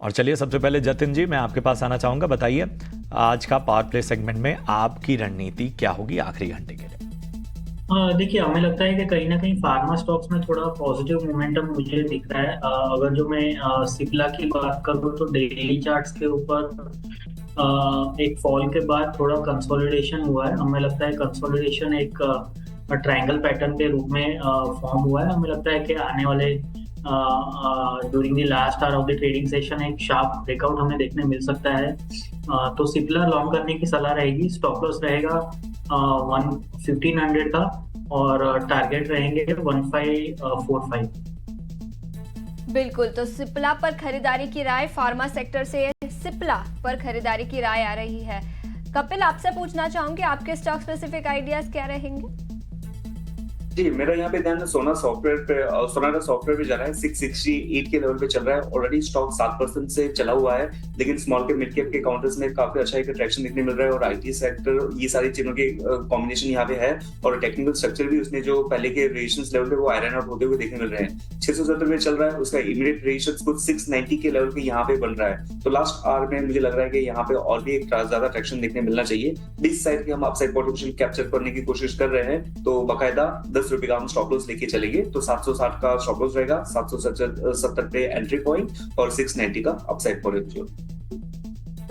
और चलिए सबसे पहले जतिन जी मैं आपके पास आना चाहूंगा, बताइए आज का पावर प्ले सेगमेंट में आपकी रणनीति क्या होगी आखिरी घंटे के लिए। देखिए, हमें लगता है कि कहीं ना कहीं फार्मा स्टॉक्स में थोड़ा पॉजिटिव मोमेंटम मुझे दिख रहा है। अगर जो मैं सिप्ला की बात करूँ तो डेली चार्ट्स के ऊपर एक फॉल के बाद थोड़ा कंसोलिडेशन हुआ है। हमें लगता है कंसोलिडेशन एक ट्रायंगल पैटर्न के रूप में फॉर्म हुआ है। हमें लगता है कि आने वाले during the last hour of the trading session एक शार्प ब्रेकआउट हमें देखने मिल सकता है। तो सिप्ला लॉन्ग करने की सलाह रहेगी। स्टॉप लॉस रहेगा 1500 का और टारगेट रहेंगे 1545। बिल्कुल, तो सिप्ला पर खरीदारी की राय, फार्मा सेक्टर से सिप्ला पर खरीदारी की राय आ रही है। कपिल, आपसे पूछना चाहूंगी आपके स्टॉक स्पेसिफिक आइडियाज क्या रहेंगे? जी, मेरा यहाँ पे ध्यान सोना सॉफ्टवेयर पे, सोनाटा सॉफ्टवेयर पे जा रहा है। 668 के लेवल पे चल रहा है। ऑलरेडी स्टॉक 7% से चला हुआ है, लेकिन स्मॉल कैप मिड कैप के काउंटर्स में काफी अच्छा एक अट्रैक्शन देखने मिल रहा है और आईटी सेक्टर, ये सारी चीजों के कॉम्बिनेशन यहाँ पे है। और टेक्निकल स्ट्रक्चर भी उसमें जो पहले के रेजिस्टेंस लेवल पे वो आयरन आउट होते हुए देखने मिल रहे हैं। 670 में चल रहा है, उसका इमीडिएट रेजिस्टेंस कुछ 690 के लेवल पे यहाँ पे बन रहा है। तो लास्ट आवर में मुझे लग रहा है कि यहाँ पे और भी एक ज्यादा अट्रैक्शन देखने मिलना चाहिए। बीच साइड के हम अपसाइड पोटेंशियल कैप्चर करने की कोशिश कर रहे हैं, तो बाकायदा 10 रुपए का हम स्टॉप लॉस लेके चलेंगे। तो 760 का स्टॉप लॉस रहेगा, 770 पे एंट्री पॉइंट और 690 का अपसाइड पोटेंशियल।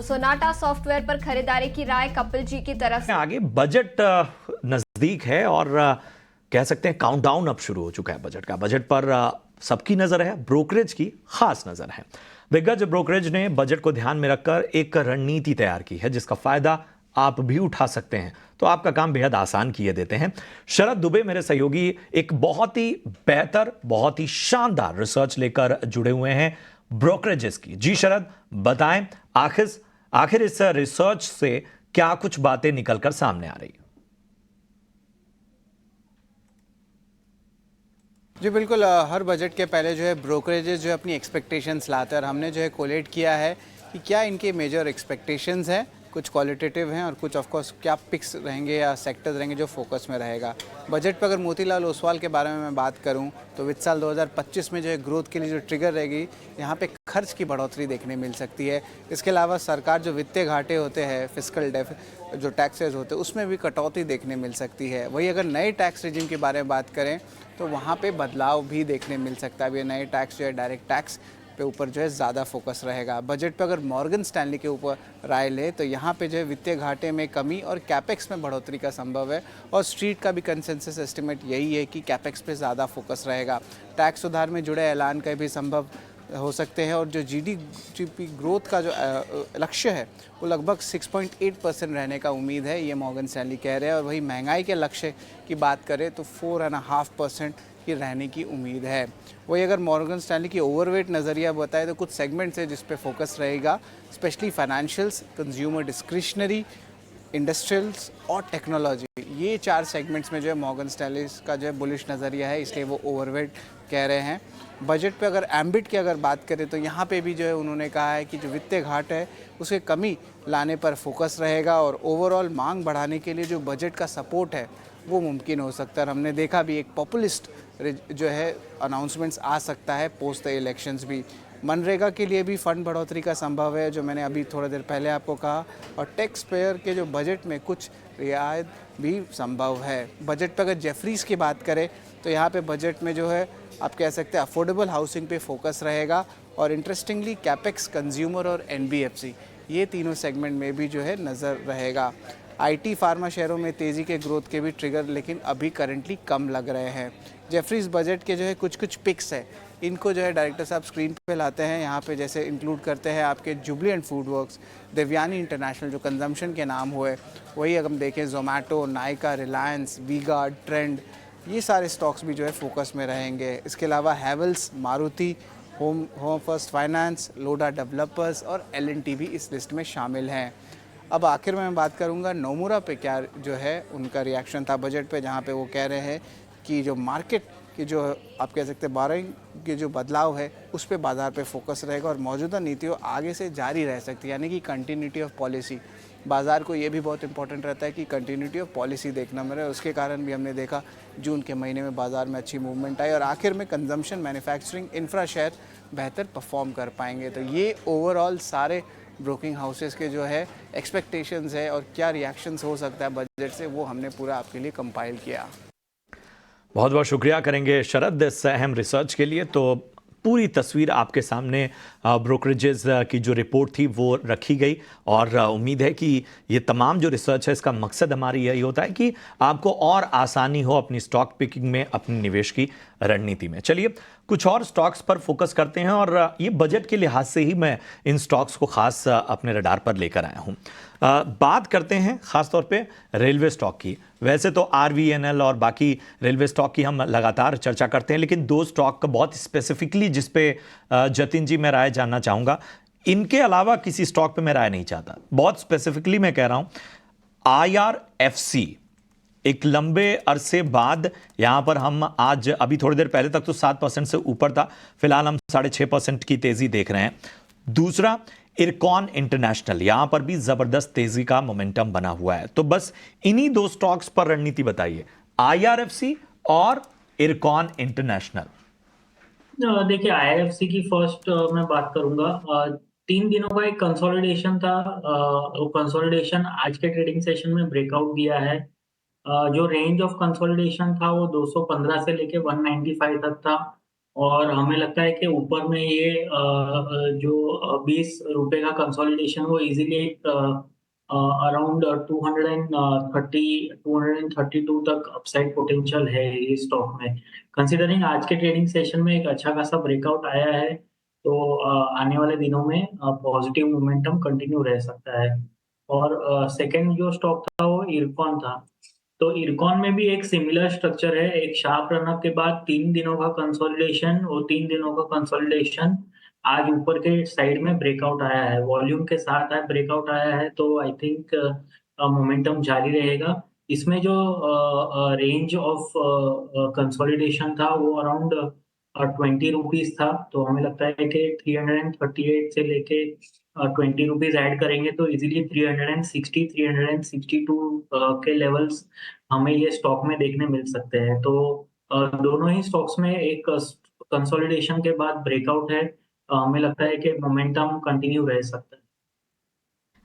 सोनाटा सॉफ्टवेयर पर खरीदारी की राय कपिल जी की तरफ से। आगे बजट नजदीक है और कह सकते हैं काउंटडाउन अब शुरू हो चुका है बजट का। बजट पर सबकी नजर है, ब्रोकरेज की खास नजर है। दिग्गज ब्रोकरेज ने बजट को ध्यान में रखकर एक रणनीति तैयार की है जिसका फायदा आप भी उठा सकते हैं, तो आपका काम बेहद आसान किए देते हैं। शरद दुबे मेरे सहयोगी एक बहुत ही बेहतर, बहुत ही शानदार रिसर्च लेकर जुड़े हुए हैं ब्रोकरेजेस की। जी शरद, बताएं आखिर इस रिसर्च से क्या कुछ बातें निकलकर सामने आ रही है। जी बिल्कुल, हर बजट के पहले जो है ब्रोकरेजेस जो है अपनी एक्सपेक्टेशंस लाते हैं और हमने जो है कोलेट किया है कि क्या इनके मेजर एक्सपेक्टेशंस हैं। कुछ क्वालिटेटिव हैं और कुछ ऑफ कोर्स क्या पिक्स रहेंगे या सेक्टर्स रहेंगे जो फोकस में रहेगा। बजट पर अगर मोतीलाल ओसवाल के बारे में मैं बात करूं तो वित्त साल 2025 में जो है ग्रोथ के लिए जो ट्रिगर रहेगी, यहाँ पे खर्च की बढ़ोतरी देखने मिल सकती है। इसके अलावा सरकार जो वित्तीय घाटे होते हैं, फिस्कल जो टैक्सेस होते हैं, उसमें भी कटौती देखने मिल सकती है। वही अगर नए टैक्स रिजिम के बारे में बात करें तो वहाँ पे बदलाव भी देखने मिल सकता है। अभी नए टैक्स जो है डायरेक्ट टैक्स पे ऊपर जो है ज़्यादा फोकस रहेगा। बजट पे अगर मॉर्गन स्टैनली के ऊपर राय ले तो यहाँ पे जो है वित्तीय घाटे में कमी और कैपेक्स में बढ़ोतरी का संभव है और स्ट्रीट का भी कंसेंसस एस्टिमेट यही है कि कैपेक्स पे ज़्यादा फोकस रहेगा। टैक्स सुधार में जुड़े ऐलान का भी संभव हो सकते हैं और जो जीडीपी ग्रोथ का जो लक्ष्य है वो लगभग 6.8% रहने का उम्मीद है, ये मॉर्गन स्टैनली कह रहे हैं। और वही महंगाई के लक्ष्य की बात करें तो 4.5% की रहने की उम्मीद है। वही अगर मॉर्गन स्टैनली की ओवरवेट नज़रिया बताए तो कुछ सेगमेंट्स है जिस पे फोकस रहेगा, specially financials, consumer discretionary, industrials और टेक्नोलॉजी। ये 4 सेगमेंट्स में जो है मॉर्गन स्टैनली का जो है बुलिश नज़रिया है, इसलिए वो ओवरवेट कह रहे हैं। बजट पे अगर एम्बिट की अगर बात करें तो यहाँ पे भी जो है उन्होंने कहा है कि जो वित्तीय घाट है उसके कमी लाने पर फोकस रहेगा और ओवरऑल मांग बढ़ाने के लिए जो बजट का सपोर्ट है वो मुमकिन हो सकता है। और हमने देखा भी एक पॉपुलिस्ट जो है अनाउंसमेंट्स आ सकता है पोस्ट द इलेक्शंस भी। मनरेगा के लिए भी फंड बढ़ोतरी का संभव है, जो मैंने अभी थोड़ी देर पहले आपको कहा, और टैक्स पेयर के जो बजट में कुछ रियायत भी संभव है। बजट पर अगर जेफरीज की बात करें तो यहाँ पे बजट में जो है आप कह सकते हैं अफोर्डेबल हाउसिंग पे फोकस रहेगा और इंटरेस्टिंगली कैपेक्स, कंज्यूमर और एनबीएफसी, ये तीनों सेगमेंट में भी जो है नज़र रहेगा। आईटी फार्मा शेयरों में तेज़ी के ग्रोथ के भी ट्रिगर लेकिन अभी करंटली कम लग रहे हैं। जेफरीज बजट के जो है कुछ पिक्स है, इनको जो है डायरेक्टर साहब स्क्रीन पे लाते हैं। यहाँ पे जैसे इंक्लूड करते हैं आपके Jubilant FoodWorks, Devyani International जो कंजम्पशन के नाम हुए, वही अगर हम देखें Zomato, Nykaa, Reliance, V Guard, Trent, ये सारे स्टॉक्स भी जो है फोकस में रहेंगे। इसके अलावा Havells, Maruti, home first finance, Lodha developers और एल&टी भी इस लिस्ट में शामिल हैं। अब आखिर में मैं बात करूंगा नोमुरा पे क्या जो है उनका रिएक्शन था बजट पे, जहां पे वो कह रहे हैं कि जो मार्केट की जो आप कह सकते हैं बारोइंग के जो बदलाव है उस पे बाजार पे फोकस रहेगा और मौजूदा नीतियों आगे से जारी रह सकती है, यानी कि कंटिन्यूटी ऑफ पॉलिसी। बाज़ार को ये भी बहुत इंपॉर्टेंट रहता है कि कंटिन्यूटी ऑफ पॉलिसी देखना मिले। उसके कारण भी हमने देखा जून के महीने में बाज़ार में अच्छी मूवमेंट आई और आखिर में कंजम्पशन, मैन्युफैक्चरिंग, इंफ्रा शेयर बेहतर परफॉर्म कर पाएंगे। तो ये ओवरऑल सारे ब्रोकिंग हाउसेस के जो है एक्सपेक्टेशंस है और क्या रिएक्शंस हो सकता है बजट से, वो हमने पूरा आपके लिए कंपाइल किया। बहुत बहुत शुक्रिया करेंगे शरद इस अहम रिसर्च के लिए। तो पूरी तस्वीर आपके सामने ब्रोकरेजेस की जो रिपोर्ट थी वो रखी गई और उम्मीद है कि ये तमाम जो रिसर्च है इसका मकसद हमारी यही होता है कि आपको और आसानी हो अपनी स्टॉक पिकिंग में, अपनी निवेश की रणनीति में। चलिए कुछ और स्टॉक्स पर फोकस करते हैं और ये बजट के लिहाज से ही मैं इन स्टॉक्स को खास अपने रडार पर लेकर आया हूँ। बात करते हैं खासतौर पे रेलवे स्टॉक की। वैसे तो RVNL और बाकी रेलवे स्टॉक की हम लगातार चर्चा करते हैं, लेकिन दो स्टॉक का बहुत स्पेसिफिकली जिस पे जतिन जी मैं राय जानना चाहूँगा, इनके अलावा किसी स्टॉक पे मैं राय नहीं चाहता। बहुत स्पेसिफिकली मैं कह रहा हूँ IRFC एक लंबे अरसे बाद यहां पर हम आज अभी थोड़ी देर पहले तक तो 7% से ऊपर था, फिलहाल हम 6.5% की तेजी देख रहे हैं। दूसरा इरकॉन इंटरनेशनल, यहां पर भी जबरदस्त तेजी का मोमेंटम बना हुआ है। तो बस इन्हीं दो स्टॉक्स पर रणनीति बताइए, IRFC और इरकॉन इंटरनेशनल। देखिए, IRFC की फर्स्ट मैं बात करूंगा। 3 दिनों का एक कंसोलिडेशन था। वो कंसोलिडेशन आज के ट्रेडिंग सेशन में ब्रेकआउट दिया है। जो रेंज ऑफ कंसोलिडेशन था वो 215 से लेके 195 तक था और हमें लगता है कि ऊपर में ये जो 20 रुपए का कंसोलिडेशन वो इजीली अराउंड 232 तक अपसाइड पोटेंशियल है इस स्टॉक में। कंसीडरिंग आज के ट्रेडिंग सेशन में एक अच्छा खासा ब्रेकआउट आया है, तो आने वाले दिनों में पॉजिटिव मोमेंटम कंटिन्यू रह सकता है। और सेकंड जो स्टॉक था वो इरकॉन था। तो इरकॉन में भी एक सिमिलर स्ट्रक्चर है। एक शार्प रनअप के बाद 3 दिनों का कंसोलिडेशन, और 3 दिनों का कंसोलिडेशन आज ऊपर के साइड में ब्रेकआउट आया है, वॉल्यूम के साथ आज ब्रेकआउट आया है। तो आई थिंक मोमेंटम जारी रहेगा। इसमें जो रेंज ऑफ कंसोलिडेशन था वो अराउंड 20 रुपीज था। तो हमें लगता है कि 338 से लेके 20 रुपीज ऐड करेंगे तो इजीली 360 362 के लेवल्स हमें ये स्टॉक में देखने मिल सकते हैं। तो दोनों ही स्टॉक्स में एक कंसोलिडेशन के बाद ब्रेकआउट है। हमें लगता है कि मोमेंटम कंटिन्यू रह सकता है।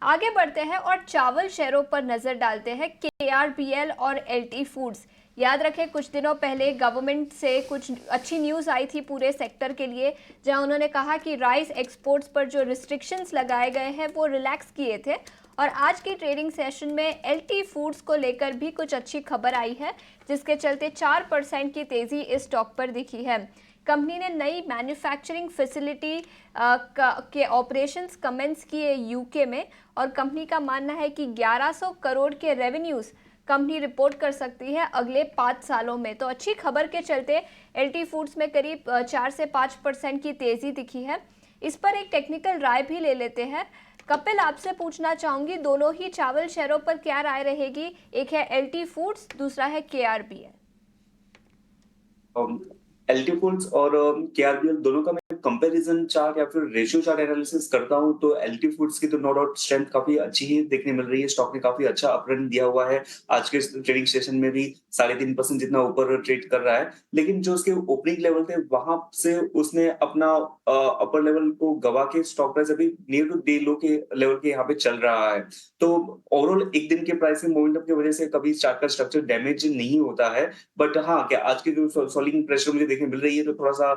आगे बढ़ते हैं और चावल शेयरों पर नजर डालते हैं। KRBL और LT फूड्स। याद रखें कुछ दिनों पहले गवर्नमेंट से कुछ अच्छी न्यूज़ आई थी पूरे सेक्टर के लिए, जहां उन्होंने कहा कि राइस एक्सपोर्ट्स पर जो रिस्ट्रिक्शंस लगाए गए हैं वो रिलैक्स किए थे। और आज की ट्रेडिंग सेशन में LT फूड्स को लेकर भी कुछ अच्छी खबर आई है, जिसके चलते 4% की तेज़ी इस स्टॉक पर दिखी है। कंपनी ने नई मैन्युफैक्चरिंग फैसिलिटी के ऑपरेशंस कमेंस किए UK में और कंपनी का मानना है कि 1100 करोड़ के रेवेन्यूज़ कंपनी रिपोर्ट कर सकती है अगले 5 सालों में। तो अच्छी खबर के चलते LT फूड्स में करीब 4 से 5% की तेज़ी दिखी है। इस पर एक टेक्निकल राय भी ले लेते हैं। कपिल, आपसे पूछना चाहूँगी, दोनों ही चावल शेयरों पर क्या राय रहेगी? एक है LT फूड्स, दूसरा है KRBL। LT फूड्स और KRBL दोनों का मैं कंपैरिजन चार्ट या फिर रेशियो चार्ट एनालिसिस करता हूं तो LT फूड्स की तो नो डाउट स्ट्रेंथ काफी अच्छी ही देखने मिल रही है। स्टॉक ने काफी अच्छा अपरन दिया हुआ है, आज के ट्रेडिंग सेशन में भी 3.5% जितना ऊपर ट्रेड कर रहा है। लेकिन जो उसके ओपनिंग लेवल थे वहां से उसने अपना अपर लेवल को गवा के स्टॉक प्राइस अभी नियर टू डे लो के लेवल के यहाँ पे चल रहा है। तो ओवरऑल एक दिन के प्राइसिंग मोमेंटम की वजह से कभी चार्ट का स्ट्रक्चर डैमेज नहीं होता है। बट हाँ, क्या आज के जो सॉलिंग प्रेशर मुझे देखने मिल रही है तो थोड़ा सा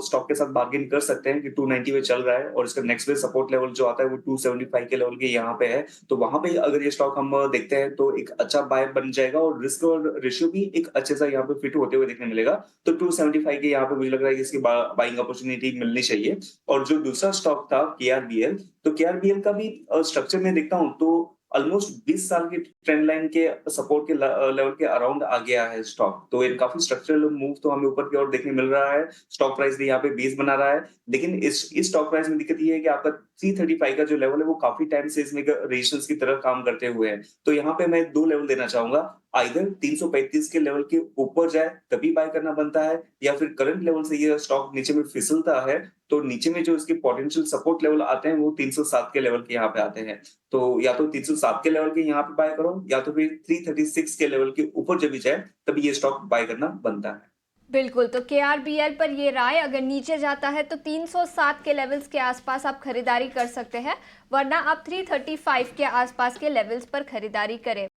स्टॉक के साथ बार्गेन कर सकते हैं कि 290 पे चल रहा है और इसका नेक्स्ट वे सपोर्ट लेवल जो आता है वो 275 के लेवल के यहाँ पे है। तो वहां पे अगर ये स्टॉक हम देखते हैं तो एक अच्छा बाय बन जाएगा और रिस्क और रेशियो भी एक अच्छे सा यहाँ पे फिट होते हुए देखने मिलेगा। तो 275 के यहाँ पे मुझे लग रहा है कि इसकी बाइंग अपॉर्चुनिटी मिलनी चाहिए। और जो दूसरा स्टॉक था KRBL, तो KRBL का भी स्ट्रक्चर में देखता हूँ तो ऑलमोस्ट 20 साल की ट्रेंड लाइन के सपोर्ट के लेवल के अराउंड आ गया है स्टॉक। तो ये काफी स्ट्रक्चरल मूव तो हमें ऊपर की ओर देखने मिल रहा है। स्टॉक प्राइस भी यहाँ पे बेस बना रहा है, लेकिन इस स्टॉक प्राइस में दिक्कत ये है कि आपका 335 का जो लेवल है वो काफी टाइम से इसमें रेजिस्टेंस की तरह काम करते हुए है। तो यहाँ पे मैं 2 लेवल देना चाहूंगा, आइदर 335 के लेवल के ऊपर जाए तभी बाय करना बनता है, या फिर करंट लेवल से ये स्टॉक नीचे में फिसलता है तो नीचे में जो इसके पोटेंशियल सपोर्ट लेवल आते हैं वो 307 के लेवल के यहाँ पे आते हैं। तो या तो 307 के लेवल के यहाँ पे बाय करो, या तो फिर 336 के लेवल के ऊपर जब भी जाए तभी ये स्टॉक बाय करना बनता है। बिल्कुल, तो KRBL पर ये राय, अगर नीचे जाता है तो 307 के लेवल्स के आसपास आप खरीदारी कर सकते हैं, वरना आप 335 के आसपास के लेवल्स पर खरीदारी करें।